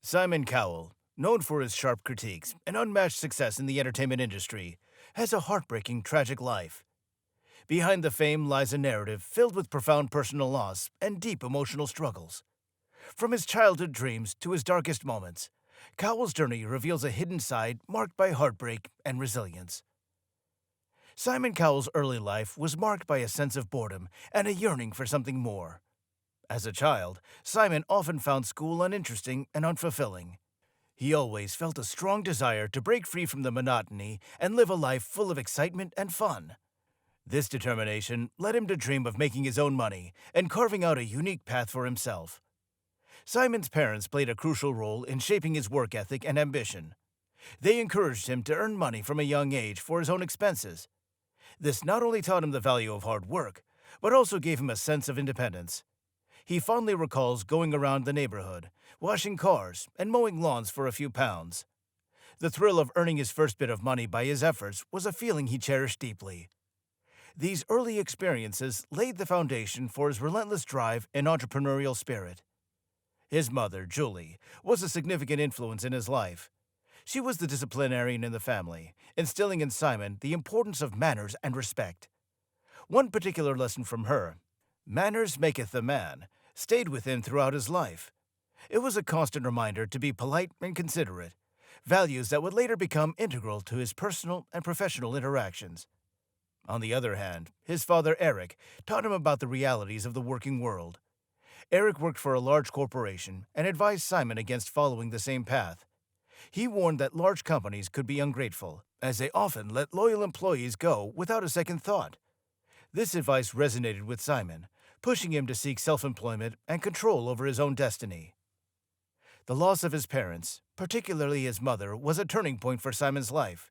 Simon Cowell, known for his sharp critiques and unmatched success in the entertainment industry, has a heartbreaking, tragic life. Behind the fame lies a narrative filled with profound personal loss and deep emotional struggles. From his childhood dreams to his darkest moments, Cowell's journey reveals a hidden side marked by heartbreak and resilience. Simon Cowell's early life was marked by a sense of boredom and a yearning for something more. As a child, Simon often found school uninteresting and unfulfilling. He always felt a strong desire to break free from the monotony and live a life full of excitement and fun. This determination led him to dream of making his own money and carving out a unique path for himself. Simon's parents played a crucial role in shaping his work ethic and ambition. They encouraged him to earn money from a young age for his own expenses. This not only taught him the value of hard work, but also gave him a sense of independence. He fondly recalls going around the neighborhood, washing cars, and mowing lawns for a few pounds. The thrill of earning his first bit of money by his efforts was a feeling he cherished deeply. These early experiences laid the foundation for his relentless drive and entrepreneurial spirit. His mother, Julie, was a significant influence in his life. She was the disciplinarian in the family, instilling in Simon the importance of manners and respect. One particular lesson from her, "Manners maketh a man," stayed with him throughout his life. It was a constant reminder to be polite and considerate, values that would later become integral to his personal and professional interactions. On the other hand, his father, Eric, taught him about the realities of the working world. Eric worked for a large corporation and advised Simon against following the same path. He warned that large companies could be ungrateful, as they often let loyal employees go without a second thought. This advice resonated with Simon, pushing him to seek self-employment and control over his own destiny. The loss of his parents, particularly his mother, was a turning point for Simon's life.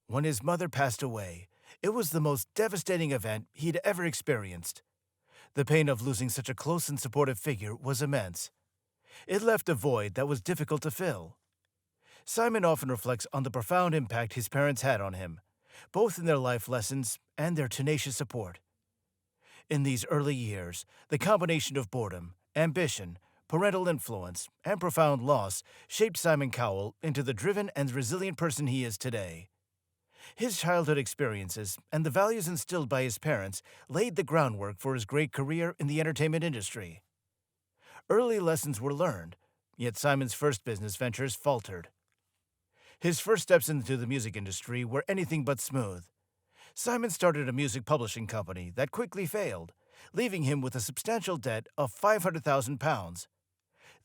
When his mother passed away, it was the most devastating event he'd ever experienced. The pain of losing such a close and supportive figure was immense. It left a void that was difficult to fill. Simon often reflects on the profound impact his parents had on him, both in their life lessons and their tenacious support. In these early years, the combination of boredom, ambition, parental influence, and profound loss shaped Simon Cowell into the driven and resilient person he is today. His childhood experiences and the values instilled by his parents laid the groundwork for his great career in the entertainment industry. Early lessons were learned, yet Simon's first business ventures faltered. His first steps into the music industry were anything but smooth. Simon started a music publishing company that quickly failed, leaving him with a substantial debt of £500,000.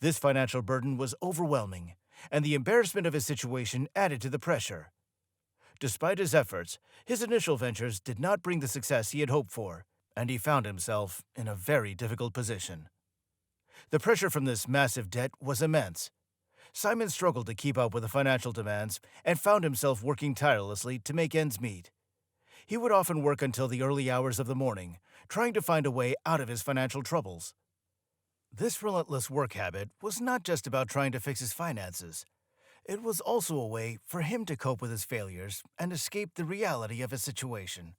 This financial burden was overwhelming, and the embarrassment of his situation added to the pressure. Despite his efforts, his initial ventures did not bring the success he had hoped for, and he found himself in a very difficult position. The pressure from this massive debt was immense. Simon struggled to keep up with the financial demands and found himself working tirelessly to make ends meet. He would often work until the early hours of the morning, trying to find a way out of his financial troubles. This relentless work habit was not just about trying to fix his finances. It was also a way for him to cope with his failures and escape the reality of his situation.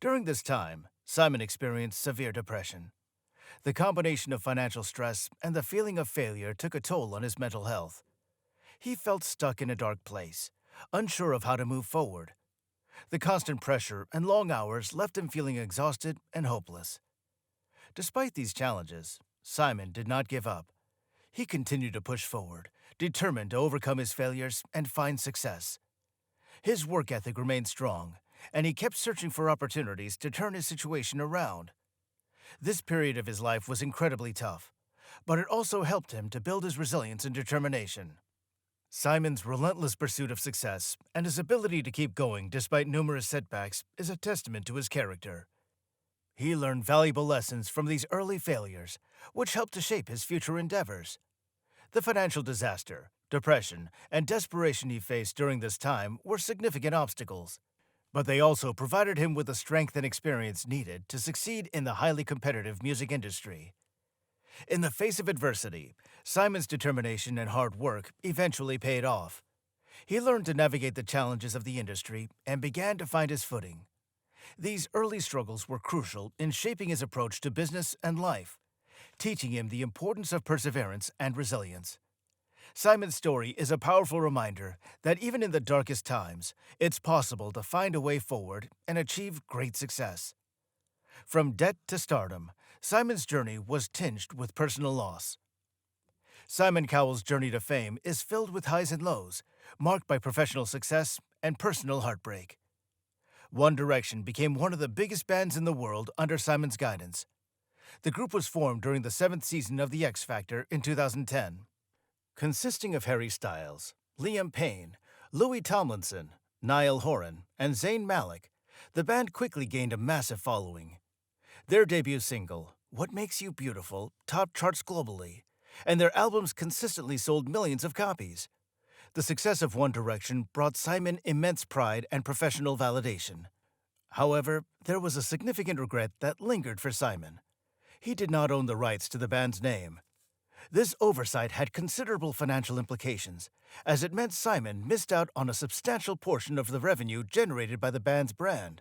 During this time, Simon experienced severe depression. The combination of financial stress and the feeling of failure took a toll on his mental health. He felt stuck in a dark place, unsure of how to move forward. The constant pressure and long hours left him feeling exhausted and hopeless. Despite these challenges, Simon did not give up. He continued to push forward, determined to overcome his failures and find success. His work ethic remained strong, and he kept searching for opportunities to turn his situation around. This period of his life was incredibly tough, but it also helped him to build his resilience and determination. Simon's relentless pursuit of success and his ability to keep going despite numerous setbacks is a testament to his character. He learned valuable lessons from these early failures, which helped to shape his future endeavors. The financial disaster, depression, and desperation he faced during this time were significant obstacles, but they also provided him with the strength and experience needed to succeed in the highly competitive music industry. In the face of adversity, Simon's determination and hard work eventually paid off. He learned to navigate the challenges of the industry and began to find his footing. These early struggles were crucial in shaping his approach to business and life, teaching him the importance of perseverance and resilience. Simon's story is a powerful reminder that even in the darkest times, it's possible to find a way forward and achieve great success. From debt to stardom, Simon's journey was tinged with personal loss. Simon Cowell's journey to fame is filled with highs and lows, marked by professional success and personal heartbreak. One Direction became one of the biggest bands in the world under Simon's guidance. The group was formed during the seventh season of The X Factor in 2010. Consisting of Harry Styles, Liam Payne, Louis Tomlinson, Niall Horan, and Zayn Malik, the band quickly gained a massive following. Their debut single, What Makes You Beautiful, topped charts globally, and their albums consistently sold millions of copies. The success of One Direction brought Simon immense pride and professional validation. However, there was a significant regret that lingered for Simon. He did not own the rights to the band's name. This oversight had considerable financial implications, as it meant Simon missed out on a substantial portion of the revenue generated by the band's brand.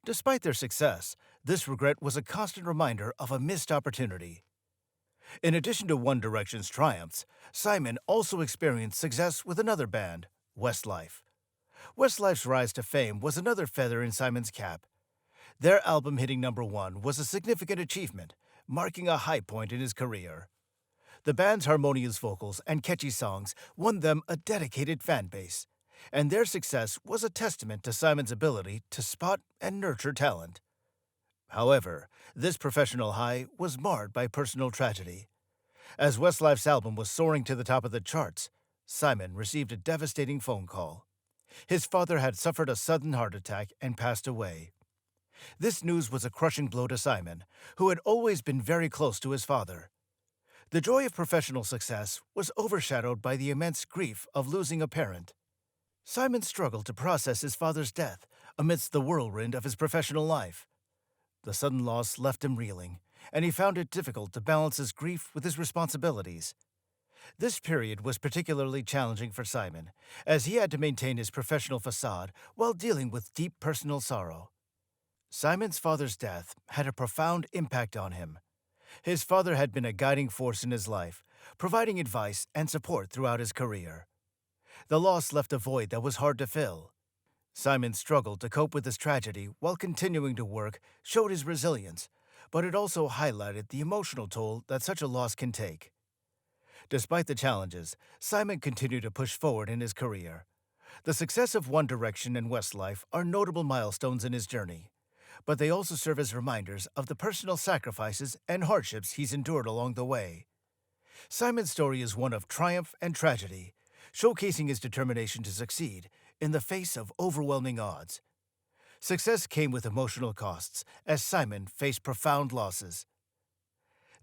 Despite their success, this regret was a constant reminder of a missed opportunity. In addition to One Direction's triumphs, Simon also experienced success with another band, Westlife. Westlife's rise to fame was another feather in Simon's cap. Their album hitting #1 was a significant achievement, marking a high point in his career. The band's harmonious vocals and catchy songs won them a dedicated fan base, and their success was a testament to Simon's ability to spot and nurture talent. However, this professional high was marred by personal tragedy. As Westlife's album was soaring to the top of the charts, Simon received a devastating phone call. His father had suffered a sudden heart attack and passed away. This news was a crushing blow to Simon, who had always been very close to his father. The joy of professional success was overshadowed by the immense grief of losing a parent. Simon struggled to process his father's death amidst the whirlwind of his professional life. The sudden loss left him reeling, and he found it difficult to balance his grief with his responsibilities. This period was particularly challenging for Simon, as he had to maintain his professional facade while dealing with deep personal sorrow. Simon's father's death had a profound impact on him. His father had been a guiding force in his life, providing advice and support throughout his career. The loss left a void that was hard to fill. Simon struggled to cope with this tragedy while continuing to work, showed his resilience, but it also highlighted the emotional toll that such a loss can take. Despite the challenges, Simon continued to push forward in his career. The success of One Direction and Westlife are notable milestones in his journey, but they also serve as reminders of the personal sacrifices and hardships he's endured along the way. Simon's story is one of triumph and tragedy, showcasing his determination to succeed in the face of overwhelming odds. Success came with emotional costs, as Simon faced profound losses.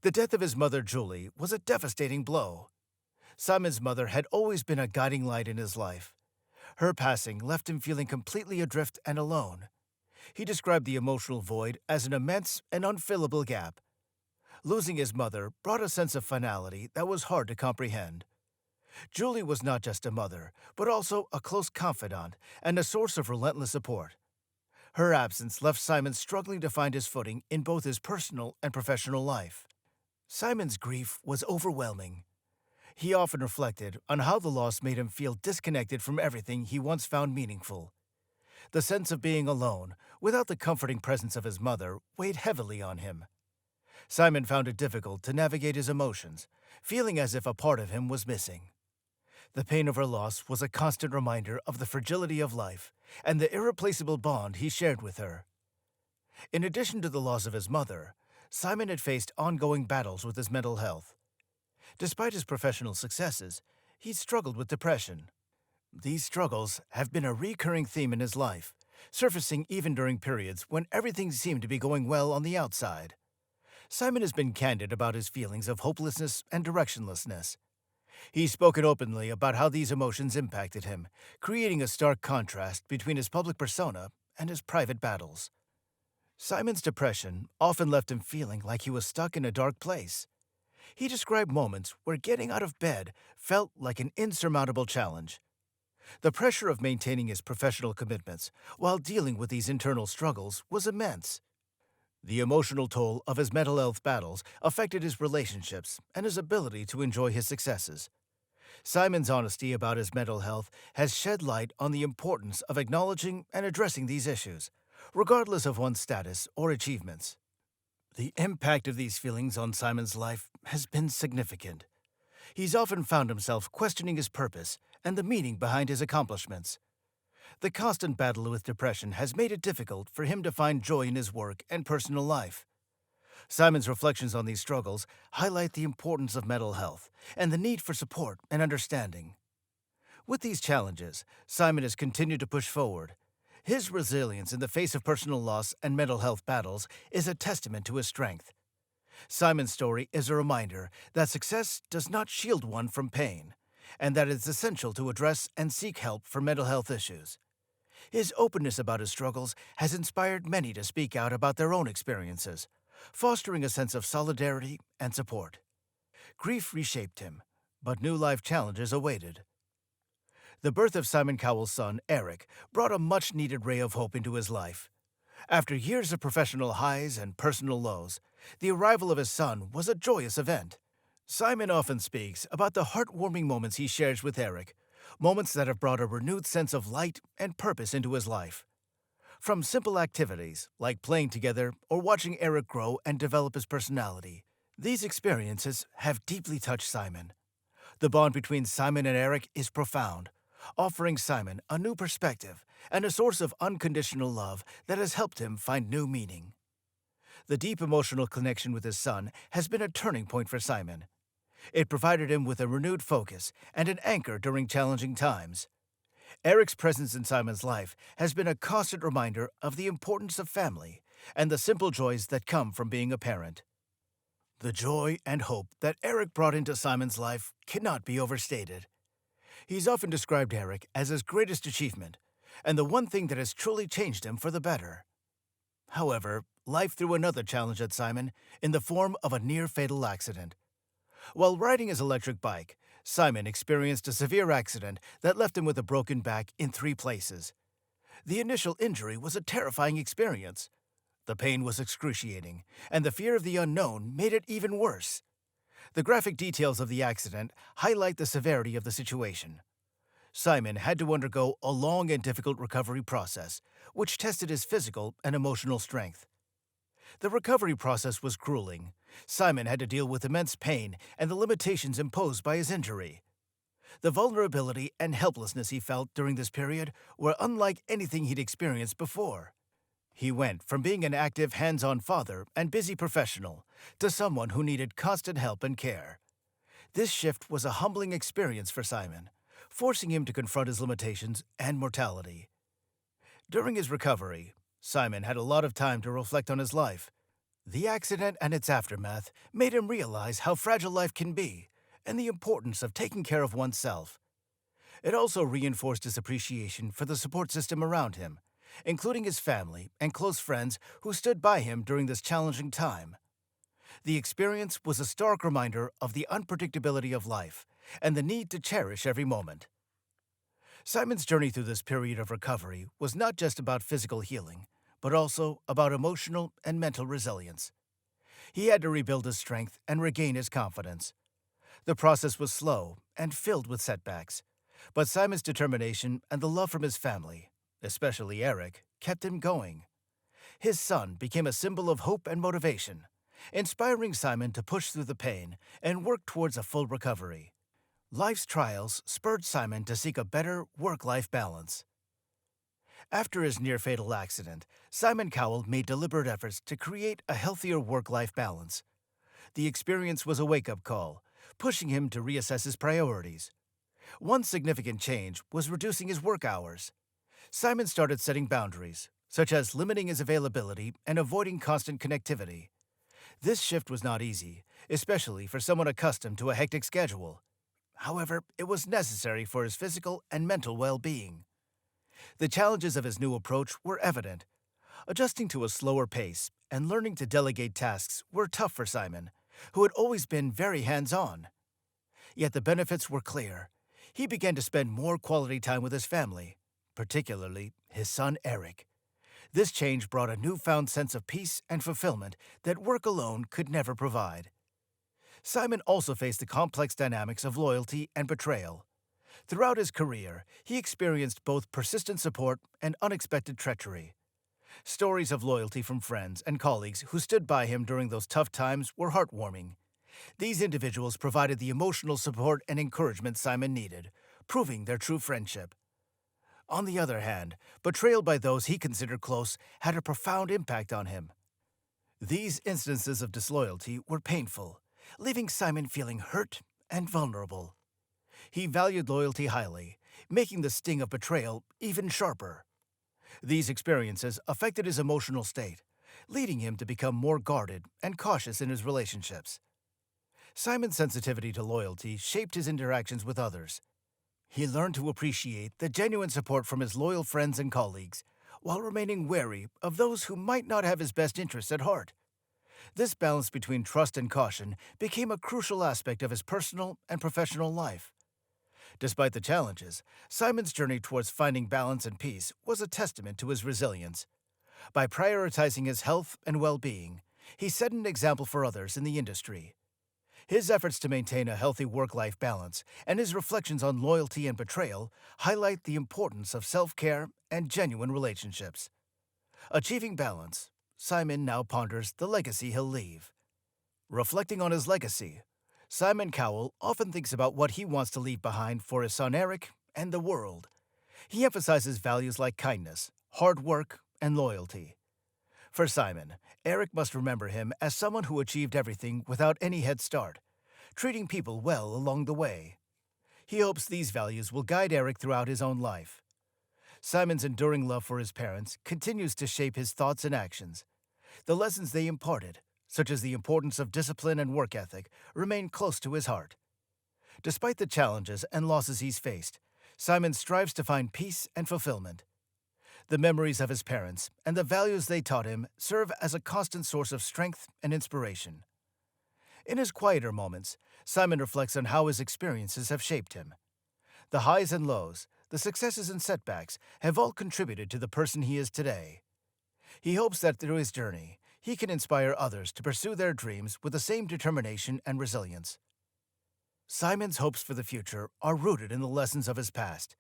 The death of his mother, Julie, was a devastating blow. Simon's mother had always been a guiding light in his life. Her passing left him feeling completely adrift and alone. He described the emotional void as an immense and unfillable gap. Losing his mother brought a sense of finality that was hard to comprehend. Julie was not just a mother, but also a close confidant and a source of relentless support. Her absence left Simon struggling to find his footing in both his personal and professional life. Simon's grief was overwhelming. He often reflected on how the loss made him feel disconnected from everything he once found meaningful. The sense of being alone, without the comforting presence of his mother, weighed heavily on him. Simon found it difficult to navigate his emotions, feeling as if a part of him was missing. The pain of her loss was a constant reminder of the fragility of life and the irreplaceable bond he shared with her. In addition to the loss of his mother, Simon had faced ongoing battles with his mental health. Despite his professional successes, he struggled with depression. These struggles have been a recurring theme in his life, surfacing even during periods when everything seemed to be going well on the outside. Simon has been candid about his feelings of hopelessness and directionlessness. He's spoken openly about how these emotions impacted him, creating a stark contrast between his public persona and his private battles. Simon's depression often left him feeling like he was stuck in a dark place. He described moments where getting out of bed felt like an insurmountable challenge. The pressure of maintaining his professional commitments while dealing with these internal struggles was immense. The emotional toll of his mental health battles affected his relationships and his ability to enjoy his successes. Simon's honesty about his mental health has shed light on the importance of acknowledging and addressing these issues, regardless of one's status or achievements. The impact of these feelings on Simon's life has been significant. He's often found himself questioning his purpose and the meaning behind his accomplishments. The constant battle with depression has made it difficult for him to find joy in his work and personal life. Simon's reflections on these struggles highlight the importance of mental health and the need for support and understanding. With these challenges, Simon has continued to push forward. His resilience in the face of personal loss and mental health battles is a testament to his strength. Simon's story is a reminder that success does not shield one from pain, and that it's essential to address and seek help for mental health issues. His openness about his struggles has inspired many to speak out about their own experiences, fostering a sense of solidarity and support. Grief reshaped him, but new life challenges awaited. The birth of Simon Cowell's son, Eric, brought a much-needed ray of hope into his life. After years of professional highs and personal lows, the arrival of his son was a joyous event. Simon often speaks about the heartwarming moments he shares with Eric, moments that have brought a renewed sense of light and purpose into his life. From simple activities, like playing together or watching Eric grow and develop his personality, these experiences have deeply touched Simon. The bond between Simon and Eric is profound, offering Simon a new perspective and a source of unconditional love that has helped him find new meaning. The deep emotional connection with his son has been a turning point for Simon. It provided him with a renewed focus and an anchor during challenging times. Eric's presence in Simon's life has been a constant reminder of the importance of family and the simple joys that come from being a parent. The joy and hope that Eric brought into Simon's life cannot be overstated. He's often described Eric as his greatest achievement, and the one thing that has truly changed him for the better. However, life threw another challenge at Simon in the form of a near-fatal accident. While riding his electric bike, Simon experienced a severe accident that left him with a broken back in 3 places. The initial injury was a terrifying experience. The pain was excruciating, and the fear of the unknown made it even worse. The graphic details of the accident highlight the severity of the situation. Simon had to undergo a long and difficult recovery process, which tested his physical and emotional strength. The recovery process was grueling. Simon had to deal with immense pain and the limitations imposed by his injury. The vulnerability and helplessness he felt during this period were unlike anything he'd experienced before. He went from being an active, hands-on father and busy professional to someone who needed constant help and care. This shift was a humbling experience for Simon, forcing him to confront his limitations and mortality. During his recovery, Simon had a lot of time to reflect on his life. The accident and its aftermath made him realize how fragile life can be and the importance of taking care of oneself. It also reinforced his appreciation for the support system around him, including his family and close friends who stood by him during this challenging time. The experience was a stark reminder of the unpredictability of life and the need to cherish every moment. Simon's journey through this period of recovery was not just about physical healing, but also about emotional and mental resilience. He had to rebuild his strength and regain his confidence. The process was slow and filled with setbacks, but Simon's determination and the love from his family, especially Eric, kept him going. His son became a symbol of hope and motivation, inspiring Simon to push through the pain and work towards a full recovery. Life's trials spurred Simon to seek a better work-life balance. After his near-fatal accident, Simon Cowell made deliberate efforts to create a healthier work-life balance. The experience was a wake-up call, pushing him to reassess his priorities. One significant change was reducing his work hours. Simon started setting boundaries, such as limiting his availability and avoiding constant connectivity. This shift was not easy, especially for someone accustomed to a hectic schedule. However, it was necessary for his physical and mental well-being. The challenges of his new approach were evident. Adjusting to a slower pace and learning to delegate tasks were tough for Simon, who had always been very hands-on. Yet the benefits were clear. He began to spend more quality time with his family, particularly his son Eric. This change brought a newfound sense of peace and fulfillment that work alone could never provide. Simon also faced the complex dynamics of loyalty and betrayal. Throughout his career, he experienced both persistent support and unexpected treachery. Stories of loyalty from friends and colleagues who stood by him during those tough times were heartwarming. These individuals provided the emotional support and encouragement Simon needed, proving their true friendship. On the other hand, betrayal by those he considered close had a profound impact on him. These instances of disloyalty were painful, leaving Simon feeling hurt and vulnerable. He valued loyalty highly, making the sting of betrayal even sharper. These experiences affected his emotional state, leading him to become more guarded and cautious in his relationships. Simon's sensitivity to loyalty shaped his interactions with others. He learned to appreciate the genuine support from his loyal friends and colleagues, while remaining wary of those who might not have his best interests at heart. This balance between trust and caution became a crucial aspect of his personal and professional life. Despite the challenges, Simon's journey towards finding balance and peace was a testament to his resilience. By prioritizing his health and well-being, he set an example for others in the industry. His efforts to maintain a healthy work-life balance and his reflections on loyalty and betrayal highlight the importance of self-care and genuine relationships. Achieving balance, Simon now ponders the legacy he'll leave. Reflecting on his legacy, Simon Cowell often thinks about what he wants to leave behind for his son Eric and the world. He emphasizes values like kindness, hard work, and loyalty. For Simon, Eric must remember him as someone who achieved everything without any head start, treating people well along the way. He hopes these values will guide Eric throughout his own life. Simon's enduring love for his parents continues to shape his thoughts and actions. The lessons they imparted, such as the importance of discipline and work ethic, remain close to his heart. Despite the challenges and losses he's faced, Simon strives to find peace and fulfillment. The memories of his parents and the values they taught him serve as a constant source of strength and inspiration. In his quieter moments, Simon reflects on how his experiences have shaped him. The highs and lows, the successes and setbacks have all contributed to the person he is today. He hopes that through his journey, he can inspire others to pursue their dreams with the same determination and resilience. Simon's hopes for the future are rooted in the lessons of his past.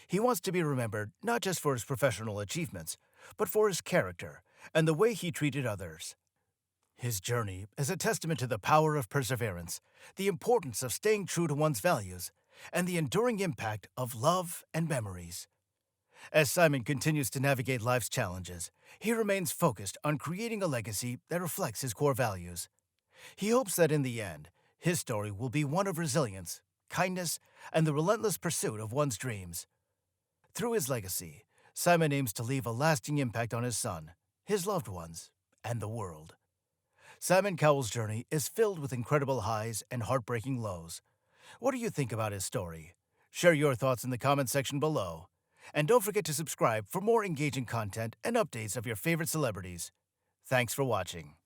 He wants to be remembered not just for his professional achievements, but for his character and the way he treated others. His journey is a testament to the power of perseverance, the importance of staying true to one's values, and the enduring impact of love and memories. As Simon continues to navigate life's challenges, he remains focused on creating a legacy that reflects his core values. He hopes that in the end, his story will be one of resilience, kindness, and the relentless pursuit of one's dreams. Through his legacy, Simon aims to leave a lasting impact on his son, his loved ones, and the world. Simon Cowell's journey is filled with incredible highs and heartbreaking lows. What do you think about his story? Share your thoughts in the comment section below. And don't forget to subscribe for more engaging content and updates of your favorite celebrities. Thanks for watching.